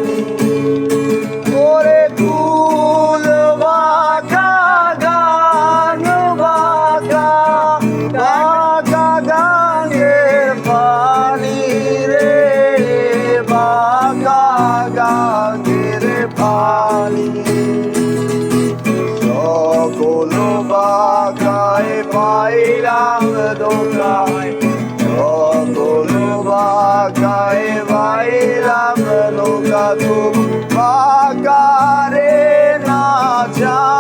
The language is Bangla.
পানি ওরে কুল বাঁকা গান বাঁকা বাঁকা গানের পানি রে বাঁকা গানের পানি সকল বাঁকায় পাইলাম দোকায় সকল বাঁকায় পাইলাম নৌকা তো বাঁকারে না যা